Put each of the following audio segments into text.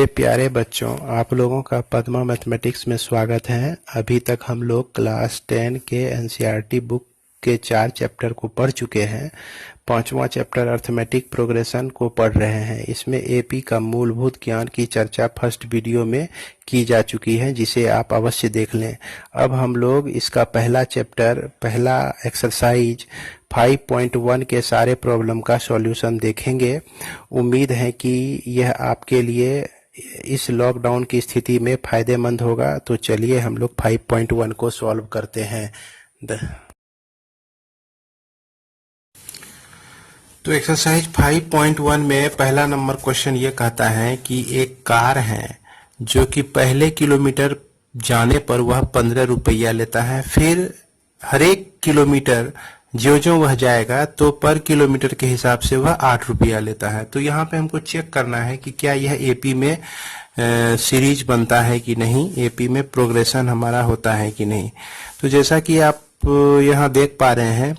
मेरे प्यारे बच्चों, आप लोगों का पद्मा मैथमेटिक्स में स्वागत है। अभी तक हम लोग क्लास 10 के एनसीईआरटी बुक के 4 चैप्टर को पढ़ चुके हैं। 5वां चैप्टर अर्थमेटिक प्रोग्रेशन को पढ़ रहे हैं। इसमें एपी का मूलभूत ज्ञान की चर्चा फर्स्ट वीडियो में की जा चुकी है, जिसे आप अवश्य देख लें। अब हम लोग इसका पहला चैप्टर, पहला एक्सरसाइज 5.1 के सारे प्रॉब्लम का सॉल्यूशन देखेंगे। उम्मीद है कि यह आपके लिए इस लॉकडाउन की स्थिति में फायदेमंद होगा। तो चलिए हम लोग 5.1 को सॉल्व करते हैं। तो एक्सरसाइज 5.1 में पहला नंबर क्वेश्चन ये कहता है कि एक कार है जो कि पहले किलोमीटर जाने पर वह 15 रुपया लेता है, फिर हर एक किलोमीटर जो जो वह जाएगा तो पर किलोमीटर के हिसाब से वह 8 रुपया लेता है। तो यहाँ पे हमको चेक करना है कि क्या यह एपी में सीरीज बनता है कि नहीं, एपी में प्रोग्रेशन हमारा होता है कि नहीं। तो जैसा कि आप यहाँ देख पा रहे हैं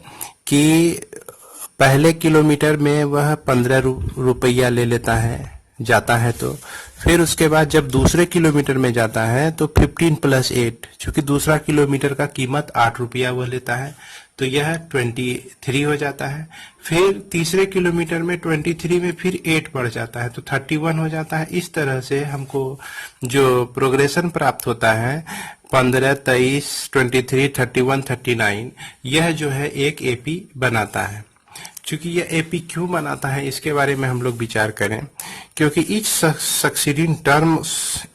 कि पहले किलोमीटर में वह 15 रुपया ले लेता है, जाता है। तो फिर उसके बाद जब दूसरे किलोमीटर में जाता है तो 15 + 8, चूंकि दूसरा किलोमीटर का कीमत 8 रुपया वह लेता है, तो यह 23 हो जाता है। फिर तीसरे किलोमीटर में 23 में फिर 8 बढ़ जाता है तो 31 हो जाता है। इस तरह से हमको जो प्रोग्रेशन प्राप्त होता है 15, 23, 23, 31, 39, यह जो है एक एपी बनाता है। चूंकि यह एपी क्यों बनाता है इसके बारे में हम लोग विचार करें, क्योंकि each succeeding term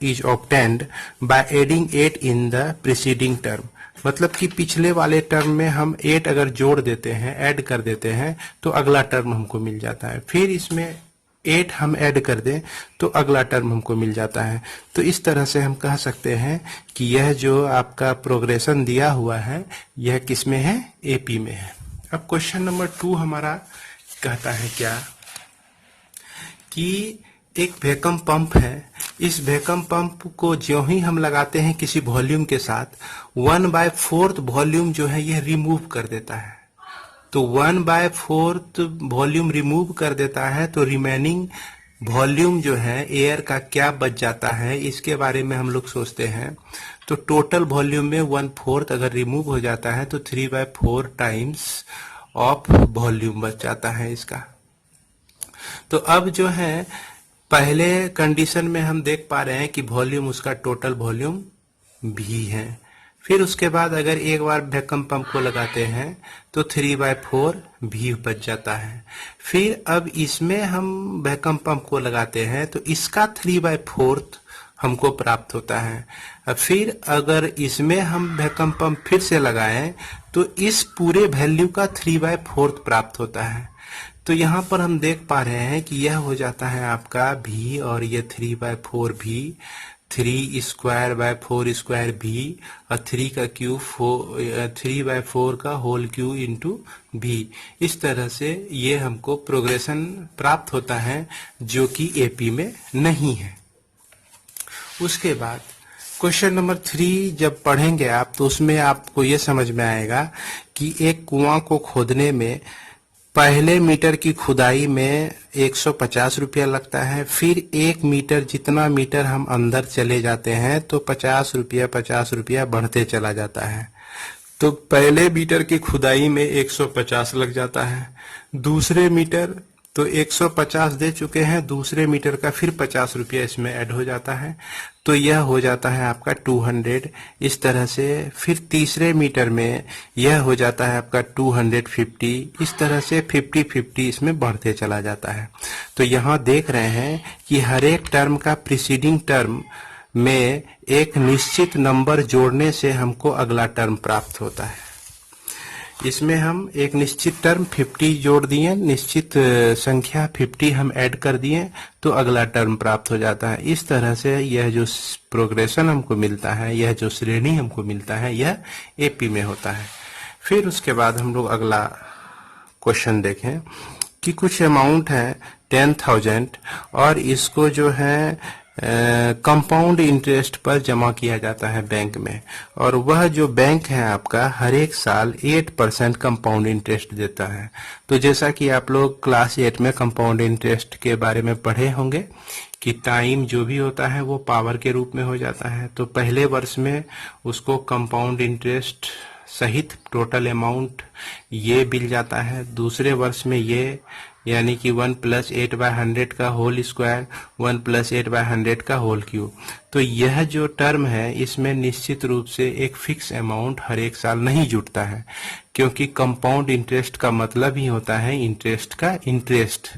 is obtained by adding 8 in the preceding term। मतलब कि पिछले वाले टर्म में हम 8 अगर जोड़ देते हैं, ऐड कर देते हैं, तो अगला टर्म हमको मिल जाता है। फिर इसमें 8 हम ऐड कर दें तो अगला टर्म हमको मिल जाता है। तो इस तरह से हम कह सकते हैं कि यह जो आपका प्रोग्रेशन दिया हुआ है यह किसमें है, एपी में है। अब क्वेश्चन नंबर 2 हमारा कहता है क्या कि एक वैक्यूम पंप है। इस वैक्यूम पंप को जो ही हम लगाते हैं किसी वॉल्यूम के साथ, 1/4 वॉल्यूम जो है यह रिमूव कर देता है। तो 1/4 वॉल्यूम रिमूव कर देता है, तो रिमेनिंग वॉल्यूम जो है एयर का क्या बच जाता है, इसके बारे में हम लोग सोचते हैं। तो टोटल वॉल्यूम में 1/4 अगर रिमूव हो जाता है तो 3/4 टाइम्स ऑफ वॉल्यूम बच जाता है इसका। तो अब जो है पहले कंडीशन में हम देख पा रहे हैं कि वॉल्यूम उसका टोटल वॉल्यूम भी है। फिर उसके बाद अगर एक बार वैक्यूम पंप को लगाते हैं तो 3/4 भी बच जाता है। फिर अब इसमें हम वैक्यूम पंप को लगाते हैं तो इसका 3/4 हमको प्राप्त होता है। अब फिर अगर इसमें हम वैक्यूम पंप फिर से लगाएं तो इस पूरे वैल्यू का 3/4 प्राप्त होता है। तो यहाँ पर हम देख पा रहे हैं कि यह हो जाता है आपका भी, और ये 3/4 भी, 3² भी, और 3 का क्यूब 3/4 का होल क्यूब इंटू भी। इस तरह से ये हमको प्रोग्रेशन प्राप्त होता है जो कि एपी में नहीं है। उसके बाद क्वेश्चन नंबर 3 जब पढ़ेंगे आप तो उसमें आपको ये समझ में आएगा कि एक कुआं को खोदने में पहले मीटर की खुदाई में 150 रुपया लगता है। फिर 1 मीटर, जितना मीटर हम अंदर चले जाते हैं तो 50 रुपया बढ़ते चला जाता है। तो पहले मीटर की खुदाई में 150 लग जाता है। दूसरे मीटर तो 150 दे चुके हैं, दूसरे मीटर का फिर 50 रुपया इसमें ऐड हो जाता है, तो यह हो जाता है आपका 200। इस तरह से फिर तीसरे मीटर में यह हो जाता है आपका 250। इस तरह से 50-50 इसमें बढ़ते चला जाता है। तो यहाँ देख रहे हैं कि हर एक टर्म का प्रीसीडिंग टर्म में एक निश्चित नंबर जोड़ने से हमको अगला टर्म प्राप्त होता है। इसमें हम एक निश्चित टर्म 50 जोड़ दिए, निश्चित संख्या 50 हम ऐड कर दिए, तो अगला टर्म प्राप्त हो जाता है। इस तरह से यह जो प्रोग्रेशन हमको मिलता है, यह जो श्रेणी हमको मिलता है, यह एपी में होता है। फिर उसके बाद हम लोग अगला क्वेश्चन देखें कि कुछ अमाउंट है 10,000 और इसको जो है कंपाउंड इंटरेस्ट पर जमा किया जाता है बैंक में, और वह जो बैंक है आपका हर एक साल 8% कंपाउंड इंटरेस्ट देता है। तो जैसा कि आप लोग क्लास 8 में कंपाउंड इंटरेस्ट के बारे में पढ़े होंगे कि टाइम जो भी होता है वो पावर के रूप में हो जाता है। तो पहले वर्ष में उसको कंपाउंड इंटरेस्ट सहित टोटल अमाउंट ये मिल जाता है, दूसरे वर्ष में ये यानी कि 1 + 8/100 का होल स्क्वायर, 1 + 8/100 का होल क्यूब। तो यह जो टर्म है इसमें निश्चित रूप से एक फिक्स अमाउंट हर एक साल नहीं जुटता है, क्योंकि कंपाउंड इंटरेस्ट का मतलब ही होता है इंटरेस्ट का इंटरेस्ट।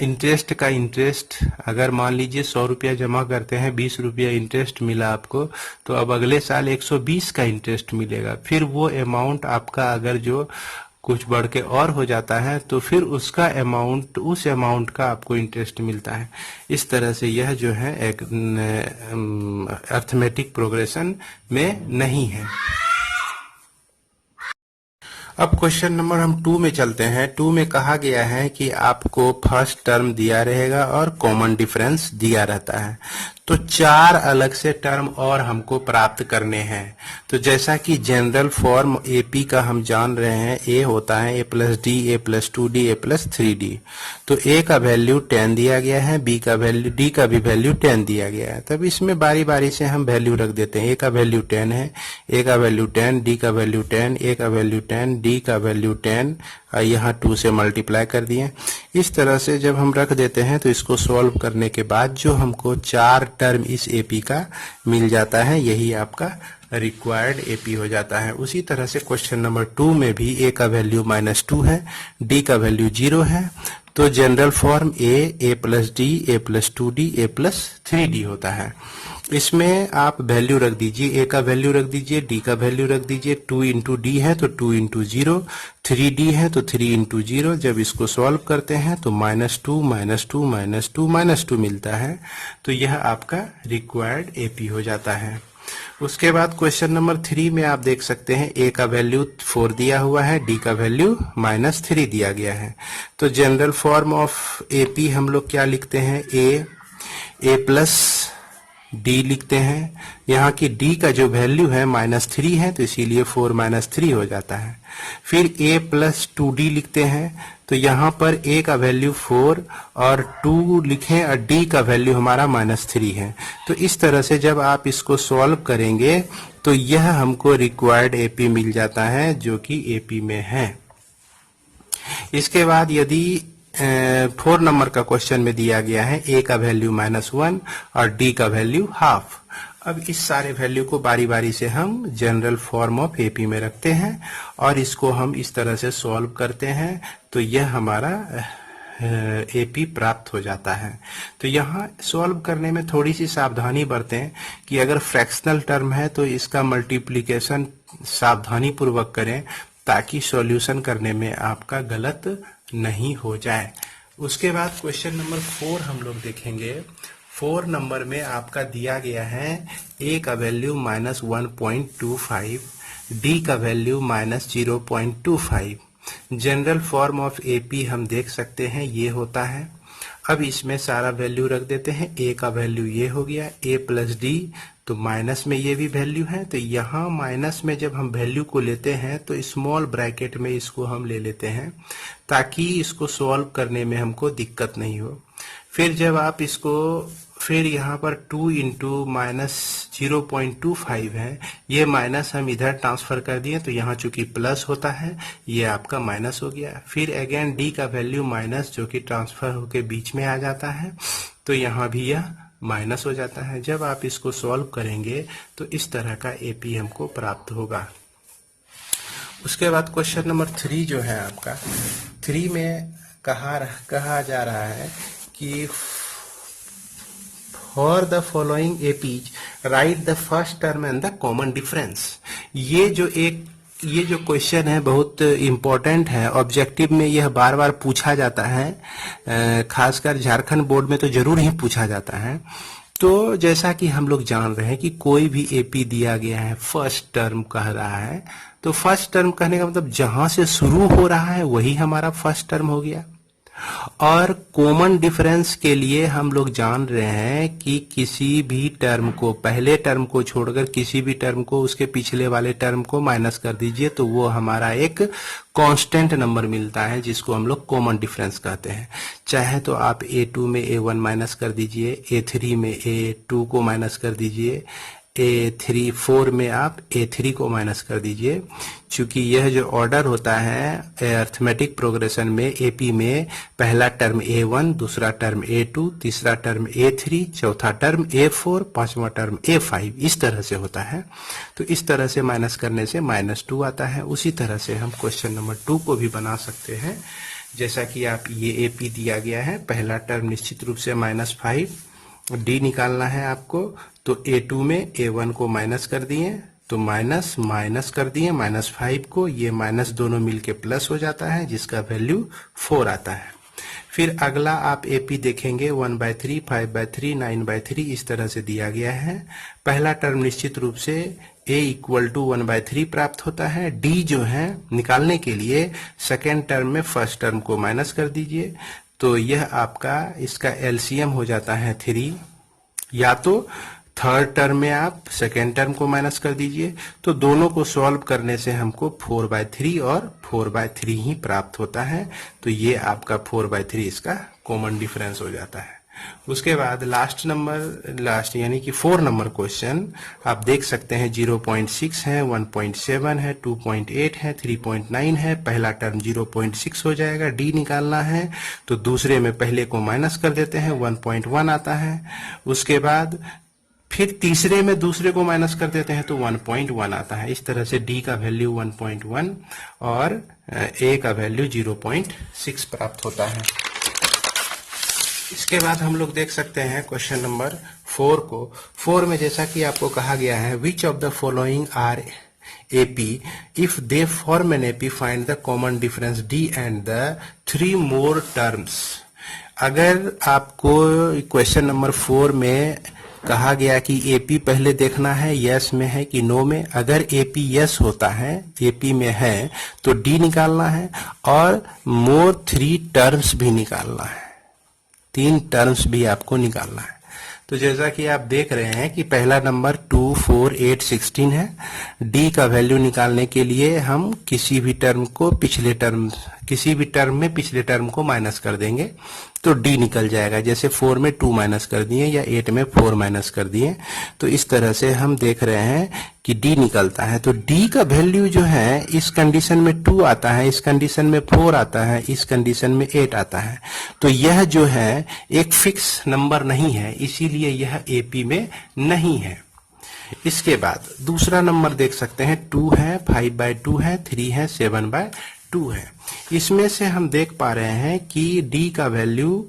इंटरेस्ट का इंटरेस्ट, अगर मान लीजिए 100 रुपया जमा करते हैं, 20 रुपया इंटरेस्ट मिला आपको, तो अब अगले साल 120 का इंटरेस्ट मिलेगा। फिर वो अमाउंट आपका अगर जो कुछ बढ़ के और हो जाता है तो फिर उसका अमाउंट, उस अमाउंट का आपको इंटरेस्ट मिलता है। इस तरह से यह जो है एक अर्थमेटिक प्रोग्रेशन में नहीं है। अब क्वेश्चन नंबर हम 2 में चलते हैं। 2 में कहा गया है कि आपको फर्स्ट टर्म दिया रहेगा और कॉमन डिफरेंस दिया रहता है, तो 4 अलग से टर्म और हमको प्राप्त करने हैं। तो जैसा कि जनरल फॉर्म एपी का हम जान रहे हैं, ए होता है a + d, a + 2d, a + 3d। तो ए का वैल्यू 10 दिया गया है, बी का वैल्यू, डी का भी वैल्यू 10 दिया गया है। तब इसमें बारी बारी से हम वैल्यू रख देते हैं। ए का वैल्यू 10 है, ए का वैल्यू 10, डी का वैल्यू 10, ए का वैल्यू 10, डी का वैल्यू 10, यहाँ 2 से मल्टीप्लाई कर दिए। इस तरह से जब हम रख देते हैं तो इसको सॉल्व करने के बाद जो हमको 4 टर्म इस एपी का मिल जाता है, यही आपका रिक्वायर्ड एपी हो जाता है। उसी तरह से क्वेश्चन नंबर 2 में भी ए का वैल्यू -2 है, डी का वैल्यू 0 है। तो general form a + d, a + 2d, a + 3d होता है। इसमें आप वैल्यू रख दीजिए, ए का वैल्यू रख दीजिए, डी का वैल्यू रख दीजिए। 2 × d है तो 2 × 0, 3d है तो 3 × 0। जब इसको सॉल्व करते हैं तो -2 -2 -2 -2 मिलता है। तो यह आपका रिक्वायर्ड एपी हो जाता है। उसके बाद क्वेश्चन नंबर 3 में आप देख सकते हैं ए का वैल्यू 4 दिया हुआ है, डी का वैल्यू -3 दिया गया है। तो जनरल फॉर्म ऑफ एपी हम लोग क्या लिखते हैं, ए + डी लिखते हैं। यहाँ की डी का जो वैल्यू है -3 है, तो इसीलिए 4 - 3 हो जाता है। फिर a + 2d लिखते हैं, तो यहाँ पर a का वैल्यू 4 और 2 लिखें और d का वैल्यू हमारा -3 है। तो इस तरह से जब आप इसको सॉल्व करेंगे तो यह हमको रिक्वायर्ड एपी मिल जाता है, जो कि एपी में है। इसके बाद यदि 4 नंबर का क्वेश्चन में दिया गया है a का वैल्यू -1 और d का वैल्यू ½ अब इस सारे वैल्यू को बारी बारी से हम जनरल फॉर्म ऑफ एपी में रखते हैं और इसको हम इस तरह से सॉल्व करते हैं, तो यह हमारा एपी प्राप्त हो जाता है। तो यहाँ सॉल्व करने में थोड़ी सी सावधानी बरतें कि अगर फ्रैक्शनल टर्म है तो इसका मल्टीप्लिकेशन सावधानी पूर्वक करें, ताकि सॉल्यूशन करने में आपका गलत नहीं हो जाए। उसके बाद क्वेश्चन नंबर 4 हम लोग देखेंगे। 4 नंबर में आपका दिया गया है ए का वैल्यू -1.25, डी का value -0.25। General form of AP हम देख सकते हैं ये होता है। अब इसमें सारा वैल्यू रख देते हैं। ए का वैल्यू ये हो गया, a + d, तो माइनस में ये भी वैल्यू है। तो यहाँ माइनस में जब हम वैल्यू को लेते हैं तो स्मॉल ब्रैकेट में इसको हम ले लेते हैं, ताकि इसको सॉल्व करने में हमको दिक्कत नहीं हो। फिर जब आप इसको, फिर यहाँ पर 2 × -0.25 है, ये माइनस हम इधर ट्रांसफर कर दिए, तो यहाँ चूंकि प्लस होता है ये आपका माइनस हो गया। फिर अगेन डी का वैल्यू माइनस, जो कि ट्रांसफर होके बीच में आ जाता है, तो यहाँ भी यह माइनस हो जाता है। जब आप इसको सॉल्व करेंगे तो इस तरह का एपी हमको प्राप्त होगा। उसके बाद क्वेश्चन नंबर 3 जो है आपका, 3 में कहा जा रहा है कि for the following APs right the first term and the common difference. ये जो क्वेश्चन है बहुत इम्पोर्टेंट है। ऑब्जेक्टिव में यह बार बार पूछा जाता है, खासकर झारखंड बोर्ड में तो जरूर ही पूछा जाता है। तो जैसा कि हम लोग जान रहे हैं कि कोई भी एपी दिया गया है, फर्स्ट टर्म कह रहा है, तो फर्स्ट टर्म कहने का मतलब जहां से शुरू हो रहा है वही हमारा फर्स्ट टर्म हो गया। और कॉमन डिफरेंस के लिए हम लोग जान रहे हैं कि किसी भी टर्म को, पहले टर्म को छोड़कर किसी भी टर्म को उसके पिछले वाले टर्म को माइनस कर दीजिए तो वो हमारा एक कांस्टेंट नंबर मिलता है जिसको हम लोग कॉमन डिफरेंस कहते हैं। चाहे तो आप a2 में a1 माइनस कर दीजिए, a3 में a2 को माइनस कर दीजिए, A3 4 में आप A3 को माइनस कर दीजिए। चूंकि यह जो ऑर्डर होता है अर्थमेटिक प्रोग्रेशन में AP में पहला टर्म A1, दूसरा टर्म A2, तीसरा टर्म A3, चौथा टर्म A4, पांचवा टर्म A5, इस तरह से होता है। तो इस तरह से माइनस करने से -2 आता है। उसी तरह से हम क्वेश्चन नंबर 2 को भी बना सकते हैं। जैसा कि आप ये AP दिया गया है, पहला टर्म निश्चित रूप से -5, D निकालना है आपको, तो A2 में A1 को माइनस कर दिए तो माइनस माइनस कर दिए -5 को, ये माइनस दोनों मिलके प्लस हो जाता है जिसका वैल्यू 4 आता है। फिर अगला आप AP देखेंगे 1/3, 5/3, 9/3 इस तरह से दिया गया है। पहला टर्म निश्चित रूप से A = 1/3 प्राप्त होता है। D जो है निकालने के लिए सेकेंड टर्म में फर्स्ट टर्म को माइनस कर दीजिए तो यह आपका इसका LCM हो जाता है 3, या तो थर्ड टर्म में आप सेकेंड टर्म को माइनस कर दीजिए। तो दोनों को सॉल्व करने से हमको 4/3 और 4/3 ही प्राप्त होता है। तो ये आपका 4/3 इसका कॉमन डिफरेंस हो जाता है। उसके बाद लास्ट यानी कि 4 नंबर क्वेश्चन आप देख सकते हैं 0.6 है, 1.7 है, 2.8 है, 3.9 है। पहला टर्म 0.6 हो जाएगा। D निकालना है तो दूसरे में पहले को माइनस कर देते हैं, 1.1 आता है। उसके बाद फिर तीसरे में दूसरे को माइनस कर देते हैं तो 1.1 आता है। इस तरह से D का वैल्यू 1.1 और A का वैल्यू 0.6 प्राप्त होता है। इसके बाद हम लोग देख सकते हैं क्वेश्चन नंबर 4 को। 4 में जैसा कि आपको कहा गया है, which of the following are AP, if they form an AP, find the common difference D and the 3 more terms। अगर आपको क्वेश्चन नंबर 4 में कहा गया कि AP पहले देखना है यस में है कि नो में, अगर AP यस होता है, AP में है, तो D निकालना है और मोर 3 टर्म्स भी निकालना है, 3 टर्म्स भी आपको निकालना है। तो जैसा कि आप देख रहे हैं कि पहला नंबर 2, 4, 8, 16 है। D का वैल्यू निकालने के लिए हम किसी भी टर्म में पिछले टर्म को माइनस कर देंगे तो D निकल जाएगा। जैसे 4 में 2 माइनस कर दिए या 8 में 4 माइनस कर दिए, तो इस तरह से हम देख रहे हैं कि D निकलता है। तो D का वैल्यू जो है इस कंडीशन में 2 आता है, इस कंडीशन में 4 आता है, इस कंडीशन में 8 आता है। तो यह जो है एक फिक्स नंबर नहीं है, इसीलिए यह AP में नहीं है। इसके बाद दूसरा नंबर देख सकते हैं, 2 है, 5/2 है, 3 है, 7/2 है। इसमें से हम देख पा रहे हैं कि D का वैल्यू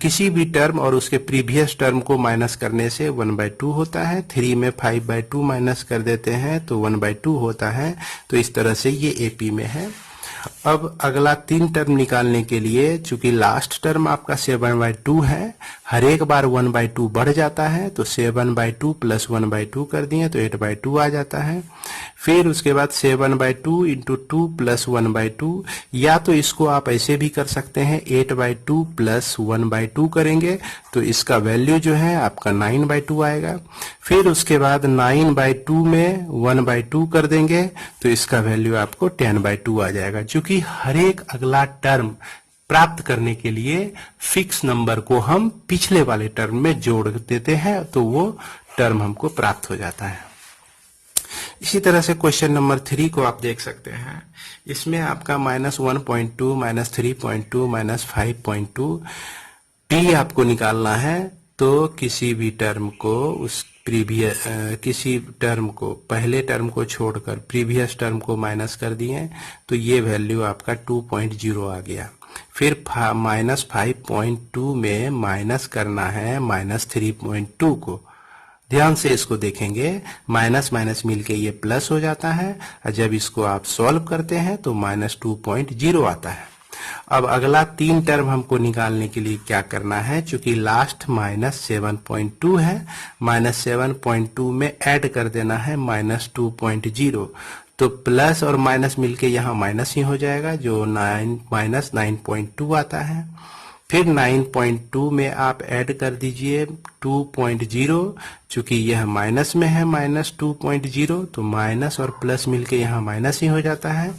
किसी भी टर्म और उसके प्रीवियस टर्म को माइनस करने से 1/2 होता है। 3 में 5/2 माइनस कर देते हैं तो 1/2 होता है। तो इस तरह से ये AP में है। अब अगला 3 टर्म निकालने के लिए, चूंकि लास्ट टर्म आपका 7/2 है, हर एक बार 1/2 बढ़ जाता है, तो 7/2 + 1/2 कर दिए तो 8/2 आ जाता है। फिर उसके बाद 7/2 × 2 + 1/2, या तो इसको आप ऐसे भी कर सकते हैं, 8/2 + 1/2 करेंगे तो इसका वैल्यू जो है आपका 9/2 आएगा। फिर उसके बाद 9/2 में 1/2 कर देंगे तो इसका वैल्यू आपको 10/2 आ जाएगा। क्योंकि हर एक अगला टर्म प्राप्त करने के लिए फिक्स नंबर को हम पिछले वाले टर्म में जोड़ देते हैं तो वो टर्म हमको प्राप्त हो जाता है। इसी तरह से क्वेश्चन नंबर 3 को आप देख सकते हैं। इसमें आपका -1.2, -3.2, -5.2 P आपको निकालना है। तो किसी भी टर्म को किसी टर्म को पहले टर्म को छोड़कर प्रीवियस टर्म को माइनस कर दिए तो ये वैल्यू आपका 2.0 आ गया। फिर -5.2 में माइनस करना है -3.2 को। ध्यान से इसको देखेंगे, माइनस माइनस मिलके ये प्लस हो जाता है और जब इसको आप सॉल्व करते हैं तो -2.0 आता है। अब अगला 3 टर्म हमको निकालने के लिए क्या करना है, चूंकि लास्ट -7.2 है, -7.2 में ऐड कर देना है -2.0 तो प्लस और माइनस मिलके यहाँ माइनस ही हो जाएगा, जो 9 माइनस 9.2 आता है। फिर 9.2 में आप ऐड कर दीजिए 2.0, चूंकि यह माइनस में है माइनस 2.0, तो माइनस और प्लस मिलके यहाँ माइनस ही हो जाता है।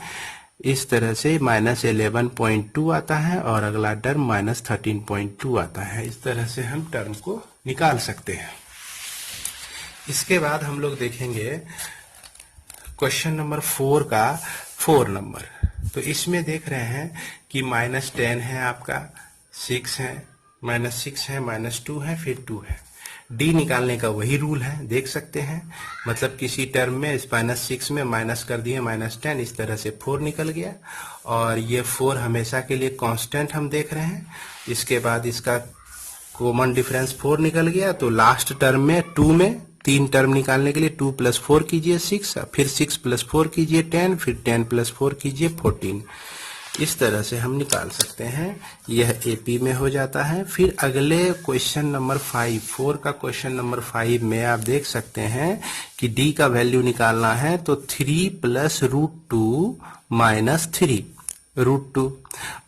इस तरह से माइनस 11.2 आता है और अगला टर्म माइनस 13.2 आता है। इस तरह से हम टर्म को निकाल सकते हैं। इसके बाद हम लोग देखेंगे क्वेश्चन नंबर 4 का 4 नंबर। तो इसमें देख रहे हैं कि -10 है आपका, 6 है, -6 है, -2 है, फिर 2 है। डी निकालने का वही रूल है, देख सकते हैं। मतलब किसी टर्म में इस -6 में माइनस कर दिए -10, इस तरह से 4 निकल गया और ये 4 हमेशा के लिए कांस्टेंट हम देख रहे हैं। इसके बाद इसका कॉमन डिफरेंस 4 निकल गया, तो लास्ट टर्म में 2 में 3 टर्म निकालने के लिए 2 + 4 कीजिए 6, फिर 6 + 4 कीजिए 10, फिर 10 + 4 कीजिए 14। इस तरह से हम निकाल सकते हैं। यह एपी में हो जाता है। फिर अगले क्वेश्चन नंबर 4 का क्वेश्चन नंबर 5 में आप देख सकते हैं कि डी का वैल्यू निकालना है, तो 3 + √2 - 3 √2।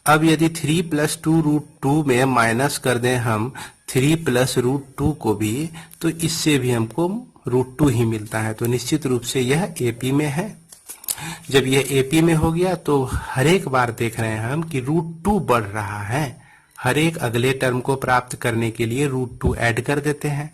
अब यदि 3 + 2 √2 में माइनस कर दें हम 3 + √2 को भी, तो इससे भी हमको √2 ही मिलता है। तो निश्चित रूप से यह एपी में है। जब यह एपी में हो गया तो हर एक बार देख रहे हैं हम कि √2 बढ़ रहा है। हर एक अगले टर्म को प्राप्त करने के लिए √2 ऐड कर देते हैं।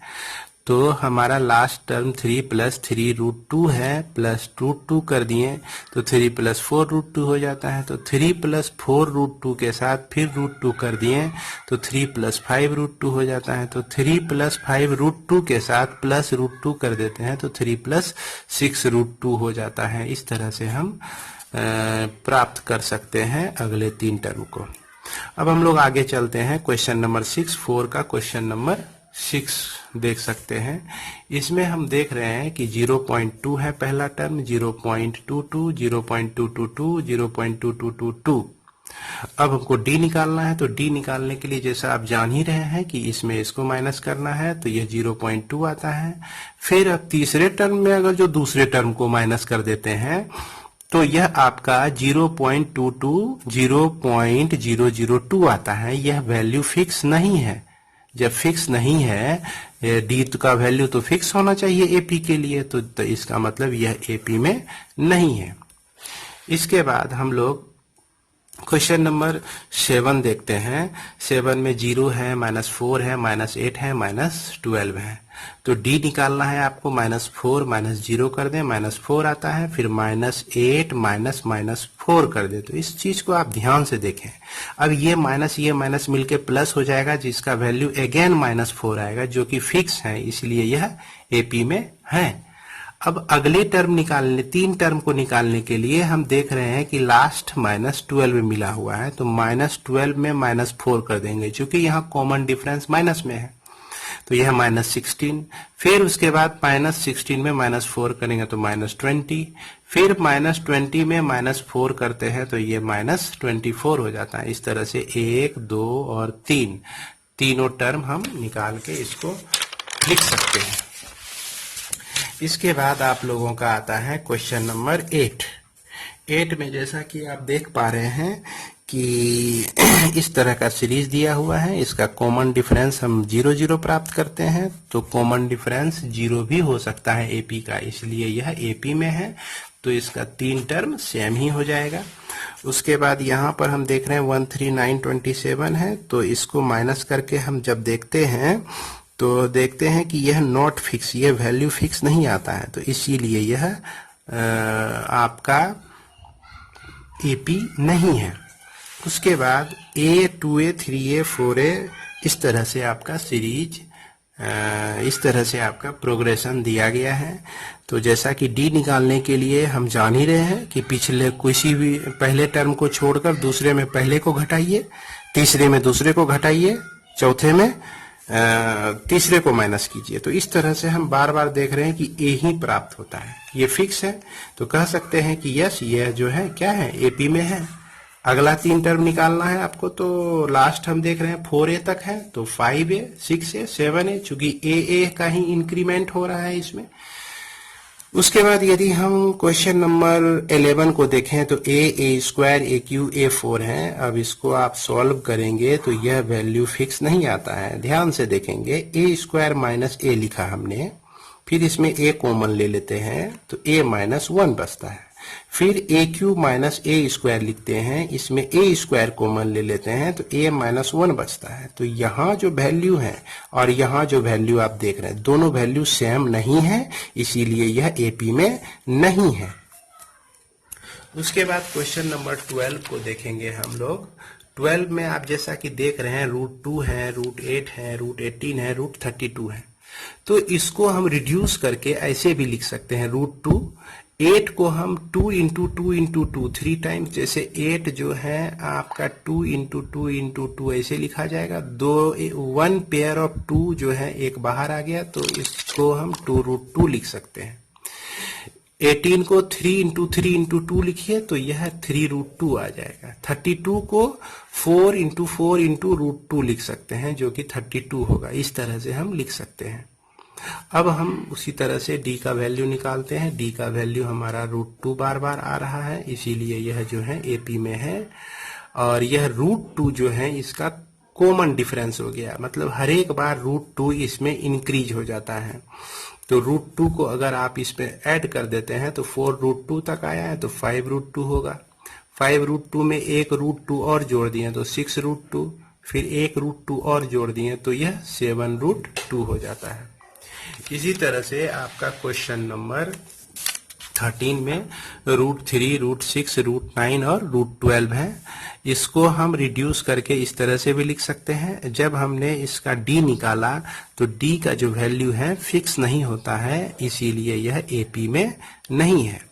तो हमारा लास्ट टर्म 3 + 3 √2 है, प्लस √2 कर दिए तो 3 + 4 √2 हो जाता है। तो 3 + 4 √2 के साथ फिर √2 कर दिए तो 3 + 5 √2 हो जाता है। तो 3 + 5 √2 के साथ प्लस √2 कर देते हैं तो 3 + 6 √2 हो जाता है। इस तरह से हम प्राप्त कर सकते हैं अगले 3 टर्म को। अब हम लोग आगे चलते हैं क्वेश्चन नंबर 4 का क्वेश्चन नंबर 6 देख सकते हैं। इसमें हम देख रहे हैं कि 0.2 है पहला टर्म, 0.22, 0.222, 0.2222। अब हमको डी निकालना है। तो डी निकालने के लिए जैसा आप जान ही रहे हैं कि इसमें इसको माइनस करना है, तो यह 0.2 आता है। फिर अब तीसरे टर्म में अगर जो दूसरे टर्म को माइनस कर देते हैं तो यह आपका 0.22 0.002 आता है। यह वैल्यू फिक्स नहीं है। जब फिक्स नहीं है डी का वैल्यू तो फिक्स होना चाहिए एपी के लिए, तो इसका मतलब यह एपी में नहीं है। इसके बाद हम लोग क्वेश्चन नंबर 7 देखते हैं। 7 में 0 है, -4 है, -8 है, -12 है। तो डी निकालना है आपको। -4 -0 कर दें, -4 आता है, फिर -8 -4 कर दे। तो इस चीज को आप ध्यान से देखें। अब ये माइनस मिलके प्लस हो जाएगा, जिसका वैल्यू अगेन -4 आएगा, जो कि फिक्स है, इसलिए यह एपी में है। अब अगले टर्म निकालने 3 टर्म को निकालने के लिए हम देख रहे हैं कि लास्ट -12 मिला हुआ है, तो -12 में -4 कर देंगे, क्योंकि यहाँ कॉमन डिफरेंस माइनस में है, तो यह -16। फिर उसके बाद -16 में -4 करेंगे तो -20। फिर -20 में -4 करते हैं तो ये -24 हो जाता है। इस तरह से 1, 2 और 3 तीनों टर्म हम निकाल के इसको लिख सकते हैं। इसके बाद आप लोगों का आता है क्वेश्चन नंबर 8 में जैसा कि आप देख पा रहे हैं कि इस तरह का सीरीज दिया हुआ है। इसका कॉमन डिफरेंस हम 0 0 प्राप्त करते हैं, तो कॉमन डिफरेंस 0 भी हो सकता है एपी का, इसलिए यह एपी में है। तो इसका 3 टर्म सेम ही हो जाएगा। उसके बाद यहाँ पर हम देख रहे हैं 13927 है, तो इसको माइनस करके हम जब देखते हैं तो देखते हैं कि यह नॉट फिक्स, यह वैल्यू फिक्स नहीं आता है, तो इसीलिए यह आपका एपी नहीं है। उसके बाद A, 2A, 3A, 4A इस तरह से आपका सीरीज इस तरह से आपका प्रोग्रेशन दिया गया है। तो जैसा कि डी निकालने के लिए हम जान ही रहे हैं कि पिछले किसी भी पहले टर्म को छोड़कर दूसरे में पहले को घटाइए, तीसरे में दूसरे को घटाइए, चौथे में तीसरे को माइनस कीजिए। तो इस तरह से हम बार बार देख रहे हैं कि ए ही प्राप्त होता है, ये फिक्स है। तो कह सकते हैं कि यस, यह जो है क्या है, एपी में है। अगला 3 टर्म निकालना है आपको, तो लास्ट हम देख रहे हैं 4A तक है, तो 5A, 6A, 7A, चूंकि AA का ही इंक्रीमेंट हो रहा है इसमें। उसके बाद यदि हम क्वेश्चन नंबर 11 को देखें तो ए स्क्वायर ए क्यू ए 4 है। अब इसको आप सॉल्व करेंगे तो यह वैल्यू फिक्स नहीं आता है। ध्यान से देखेंगे, ए स्क्वायर माइनस ए लिखा हमने, फिर इसमें ए कॉमन ले लेते हैं तो ए माइनस 1 बचता है। फिर ए क्यू माइनस ए स्क्वायर लिखते हैं, इसमें ए स्क्वायर कॉमन ले लेते हैं तो ए माइनस 1 बचता है। तो यहाँ जो वैल्यू है और यहाँ जो वैल्यू आप देख रहे हैं, दोनों वैल्यू सेम नहीं है, इसीलिए यह एपी में नहीं है। उसके बाद क्वेश्चन नंबर 12 को देखेंगे हम लोग। 12 में आप जैसा कि देख रहे हैं √2 है, √8 है, √18 है, √32 है। तो इसको हम रिड्यूस करके ऐसे भी लिख सकते हैं √2। 8 को हम 2 इंटू 2 इंटू 2 3 टाइम्स, जैसे 8 जो है आपका 2 इंटू 2 इंटू 2 ऐसे लिखा जाएगा। 1 पेयर ऑफ 2 जो है एक बाहर आ गया तो इसको हम 2√2 लिख सकते हैं। 18 को 3 इंटू 3 इंटू 2 लिखिए तो यह 3√2 आ जाएगा। 32 को 4 इंटू 4 इंटू √2 लिख सकते हैं जो कि 32 होगा। इस तरह से हम लिख सकते हैं। अब हम उसी तरह से d का वैल्यू निकालते हैं। d का वैल्यू हमारा √2 बार बार आ रहा है, इसीलिए यह जो है एपी में है। और यह √2 जो है इसका कॉमन डिफरेंस हो गया, मतलब हर एक बार √2 इसमें इंक्रीज हो जाता है। तो √2 को अगर आप इसमें ऐड कर देते हैं तो 4√2 तक आया है तो 5√2 होगा। 5√2 में एक √2 और जोड़ दिए तो 6√2, फिर एक √2 और जोड़ दिए तो यह 7√2 हो जाता है। इसी तरह से आपका क्वेश्चन नंबर 13 में √3, √6, √9 और √12 है। इसको हम रिड्यूस करके इस तरह से भी लिख सकते हैं। जब हमने इसका d निकाला तो d का जो वैल्यू है फिक्स नहीं होता है, इसीलिए यह एपी में नहीं है।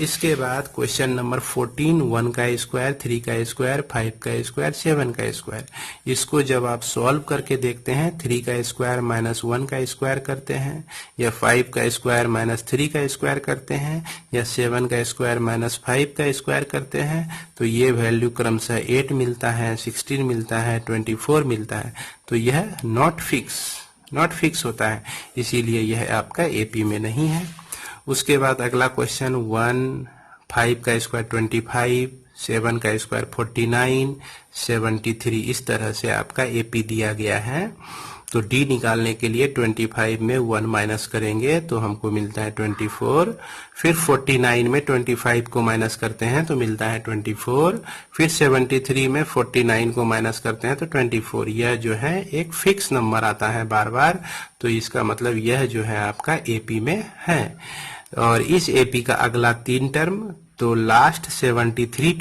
इसके बाद क्वेश्चन नंबर 14, 1 का स्क्वायर, 3 का स्क्वायर, 5 का स्क्वायर, 7 का स्क्वायर। इसको जब आप सॉल्व करके देखते हैं, 3 का स्क्वायर माइनस 1 का स्क्वायर करते हैं, या 5 का स्क्वायर माइनस 3 का स्क्वायर करते हैं, या 7 का स्क्वायर माइनस 5 का स्क्वायर करते हैं, तो ये वैल्यू क्रमशः 8 मिलता है, 16 मिलता है, 24 मिलता है। तो यह नॉट फिक्स होता है, इसीलिए यह आपका एपी में नहीं है। उसके बाद अगला क्वेश्चन 1, 5 का स्क्वायर 25, 7 का स्क्वायर 49, 73, इस तरह से आपका एपी दिया गया है। तो डी निकालने के लिए 25 में 1 माइनस करेंगे तो हमको मिलता है 24, फिर 49 में 25 को माइनस करते हैं तो मिलता है 24, फिर 73 में 49 को माइनस करते हैं तो 24। यह जो है एक फिक्स नंबर आता है बार बार, तो इसका मतलब यह जो है आपका एपी में है। और इस एपी का अगला 3 टर्म, तो लास्ट 73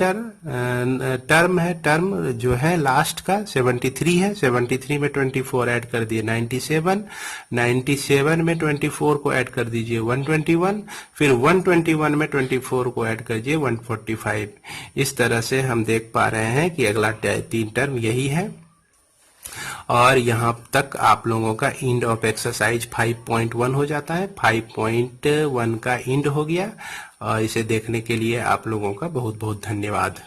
टर्म है, टर्म जो है लास्ट का 73 है। 73 में 24 ऐड कर दिए 97, 97 में 24 को ऐड कर दीजिए 121, फिर 121 में 24 को ऐड कर दीजिए 145। इस तरह से हम देख पा रहे हैं कि अगला 3 टर्म यही है। और यहाँ तक आप लोगों का इंड ऑफ एक्सरसाइज 5.1 हो जाता है। 5.1 का इंड हो गया। और इसे देखने के लिए आप लोगों का बहुत बहुत धन्यवाद।